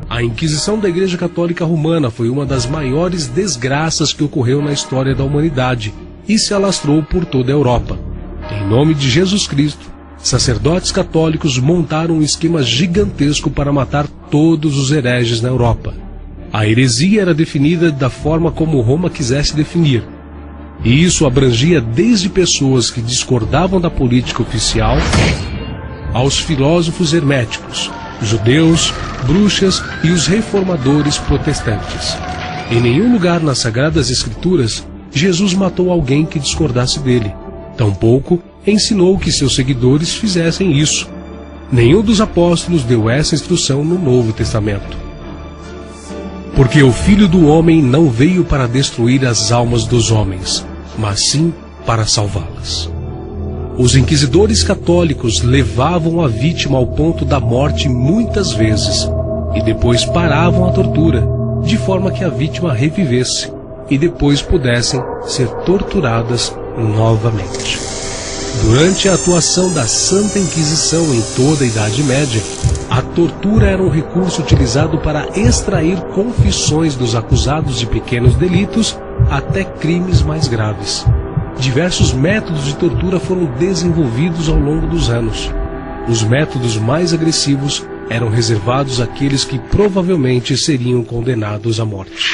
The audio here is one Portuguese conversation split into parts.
A Inquisição da Igreja Católica Romana foi uma das maiores desgraças que ocorreu na história da humanidade e se alastrou por toda a Europa. Em nome de Jesus Cristo, sacerdotes católicos montaram um esquema gigantesco para matar todos os hereges na Europa. A heresia era definida da forma como Roma quisesse definir, e isso abrangia desde pessoas que discordavam da política oficial aos filósofos herméticos, judeus, bruxas e os reformadores protestantes. Em nenhum lugar nas Sagradas Escrituras, Jesus matou alguém que discordasse dele. Tampouco ensinou que seus seguidores fizessem isso. Nenhum dos apóstolos deu essa instrução no Novo Testamento. Porque o Filho do Homem não veio para destruir as almas dos homens, mas sim para salvá-las. Os inquisidores católicos levavam a vítima ao ponto da morte muitas vezes, e depois paravam a tortura, de forma que a vítima revivesse, e depois pudessem ser torturadas novamente. Durante a atuação da Santa Inquisição em toda a Idade Média, a tortura era um recurso utilizado para extrair confissões dos acusados de pequenos delitos até crimes mais graves. Diversos métodos de tortura foram desenvolvidos ao longo dos anos. Os métodos mais agressivos eram reservados àqueles que provavelmente seriam condenados à morte.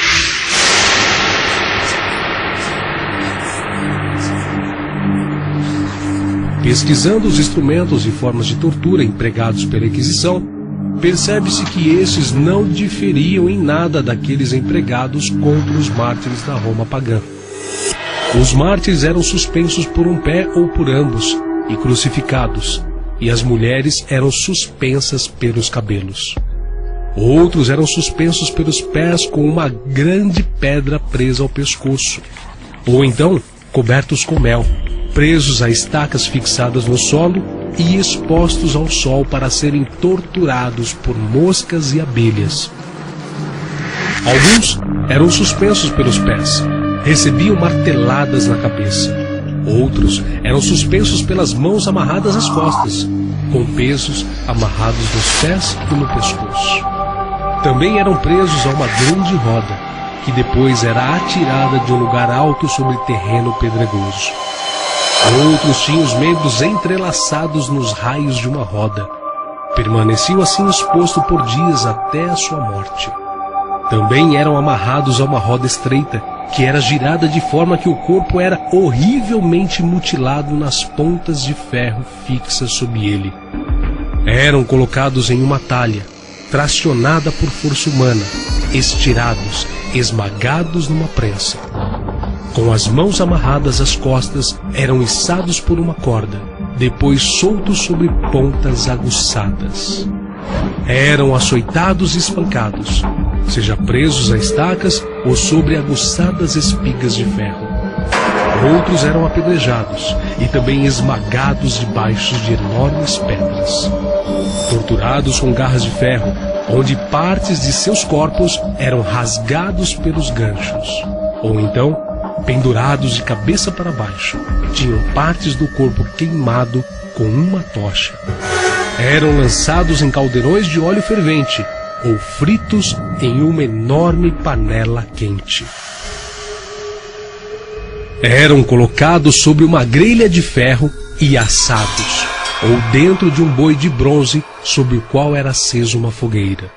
Pesquisando os instrumentos e formas de tortura empregados pela Inquisição, percebe-se que estes não diferiam em nada daqueles empregados contra os mártires da Roma pagã. Os mártires eram suspensos por um pé ou por ambos e crucificados, e as mulheres eram suspensas pelos cabelos. Outros eram suspensos pelos pés com uma grande pedra presa ao pescoço, ou então cobertos com mel, presos a estacas fixadas no solo e expostos ao sol para serem torturados por moscas e abelhas. Alguns eram suspensos pelos pés, recebiam marteladas na cabeça. Outros eram suspensos pelas mãos amarradas às costas, com pesos amarrados nos pés e no pescoço. Também eram presos a uma grande roda, que depois era atirada de um lugar alto sobre terreno pedregoso. Outros tinham os membros entrelaçados nos raios de uma roda. Permaneciam assim exposto por dias até a sua morte. Também eram amarrados a uma roda estreita, que era girada de forma que o corpo era horrivelmente mutilado nas pontas de ferro fixas sob ele. Eram colocados em uma talha, tracionada por força humana, estirados, esmagados numa prensa. Com as mãos amarradas às costas, eram içados por uma corda, depois soltos sobre pontas aguçadas. Eram açoitados e espancados, seja presos a estacas ou sobre aguçadas espigas de ferro. Outros eram apedrejados e também esmagados debaixo de enormes pedras. Torturados com garras de ferro, onde partes de seus corpos eram rasgados pelos ganchos. Ou então, pendurados de cabeça para baixo, tinham partes do corpo queimado com uma tocha. Eram lançados em caldeirões de óleo fervente ou fritos em uma enorme panela quente. Eram colocados sobre uma grelha de ferro e assados, ou dentro de um boi de bronze sobre o qual era acesa uma fogueira.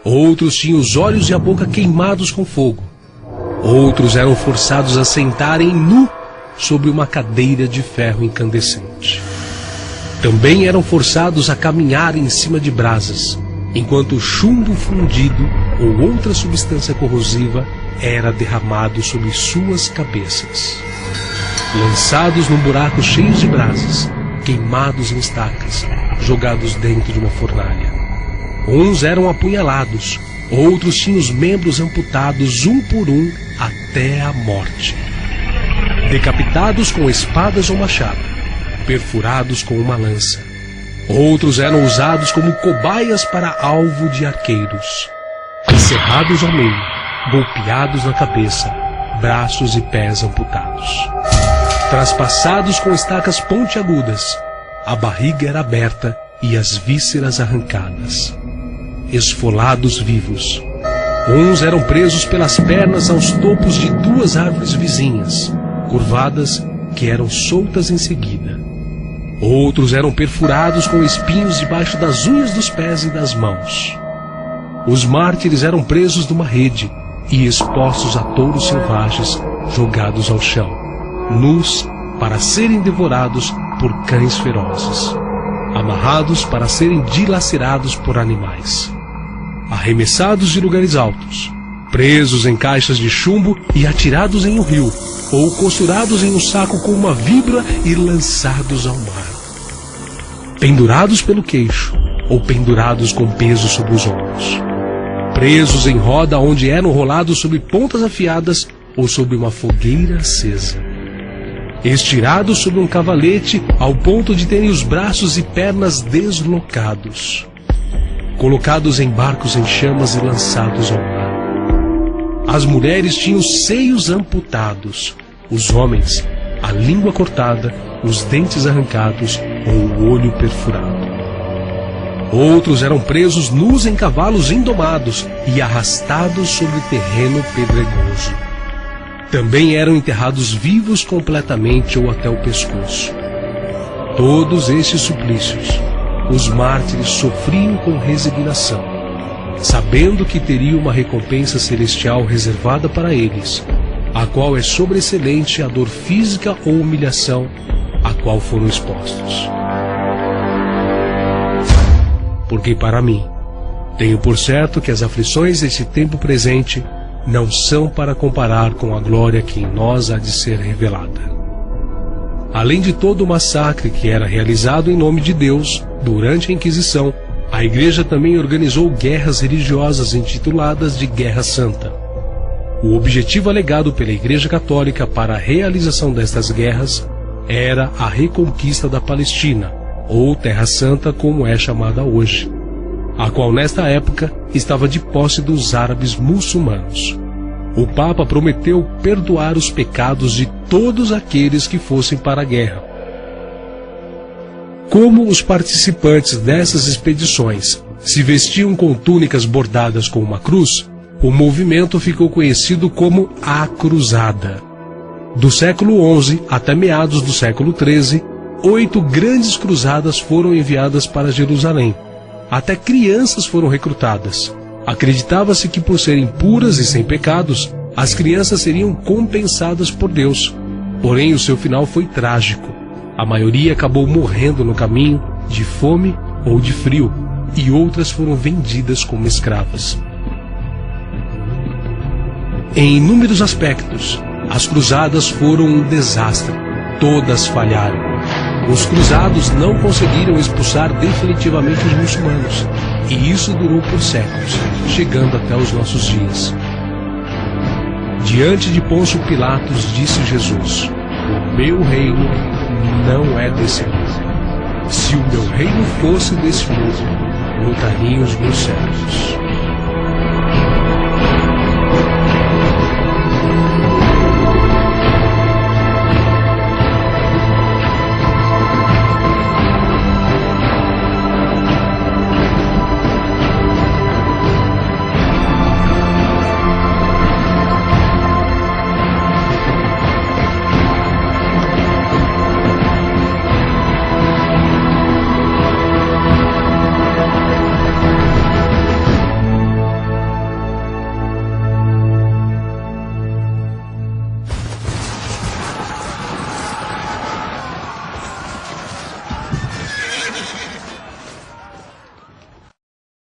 Outros tinham os olhos e a boca queimados com fogo. Outros eram forçados a sentarem nu sobre uma cadeira de ferro incandescente. Também eram forçados a caminhar em cima de brasas, enquanto chumbo fundido ou outra substância corrosiva era derramado sobre suas cabeças. Lançados num buraco cheio de brasas, queimados em estacas, jogados dentro de uma fornalha. Uns eram apunhalados, outros tinham os membros amputados um por um até a morte. Decapitados com espadas ou machado, perfurados com uma lança. Outros eram usados como cobaias para alvo de arqueiros. Encerrados ao meio, golpeados na cabeça, braços e pés amputados. Traspassados com estacas pontiagudas, a barriga era aberta e as vísceras arrancadas. esfolados vivos. Uns eram presos pelas pernas aos topos de 2 árvores vizinhas, curvadas, que eram soltas em seguida. Outros eram perfurados com espinhos debaixo das unhas dos pés e das mãos. Os mártires eram presos numa rede e expostos a touros selvagens, jogados ao chão, nus para serem devorados por cães ferozes, amarrados para serem dilacerados por animais, arremessados de lugares altos, presos em caixas de chumbo e atirados em um rio, ou costurados em um saco com uma vibra e lançados ao mar, pendurados pelo queixo ou pendurados com peso sobre os ombros, presos em roda onde eram rolados sobre pontas afiadas ou sobre uma fogueira acesa, estirados sobre um cavalete ao ponto de terem os braços e pernas deslocados, colocados em barcos em chamas e lançados ao mar. As mulheres tinham os seios amputados, os homens a língua cortada, os dentes arrancados ou o olho perfurado. Outros eram presos nus em cavalos indomados e arrastados sobre terreno pedregoso. Também eram enterrados vivos completamente ou até o pescoço. Todos estes suplícios, os mártires sofriam com resignação, sabendo que teria uma recompensa celestial reservada para eles, a qual é sobreexcelente a dor física ou humilhação a qual foram expostos. Porque para mim, tenho por certo que as aflições deste tempo presente não são para comparar com a glória que em nós há de ser revelada. Além de todo o massacre que era realizado em nome de Deus durante a Inquisição, a Igreja também organizou guerras religiosas intituladas de Guerra Santa. O objetivo alegado pela Igreja Católica para a realização destas guerras era a reconquista da Palestina, ou Terra Santa como é chamada hoje, a qual nesta época estava de posse dos árabes muçulmanos. O Papa prometeu perdoar os pecados de todos aqueles que fossem para a guerra. Como os participantes dessas expedições se vestiam com túnicas bordadas com uma cruz, o movimento ficou conhecido como a Cruzada. Do século XI até meados do século XIII, 8 grandes cruzadas foram enviadas para Jerusalém. Até crianças foram recrutadas. Acreditava-se que, por serem puras e sem pecados, as crianças seriam compensadas por Deus. Porém, o seu final foi trágico. A maioria acabou morrendo no caminho, de fome ou de frio, e outras foram vendidas como escravas. Em inúmeros aspectos, as cruzadas foram um desastre. Todas falharam. Os cruzados não conseguiram expulsar definitivamente os muçulmanos, e isso durou por séculos, chegando até os nossos dias. Diante de Pôncio Pilatos disse Jesus: "O meu reino não é desse mundo. Se o meu reino fosse desse mundo, lutariam os meus servos."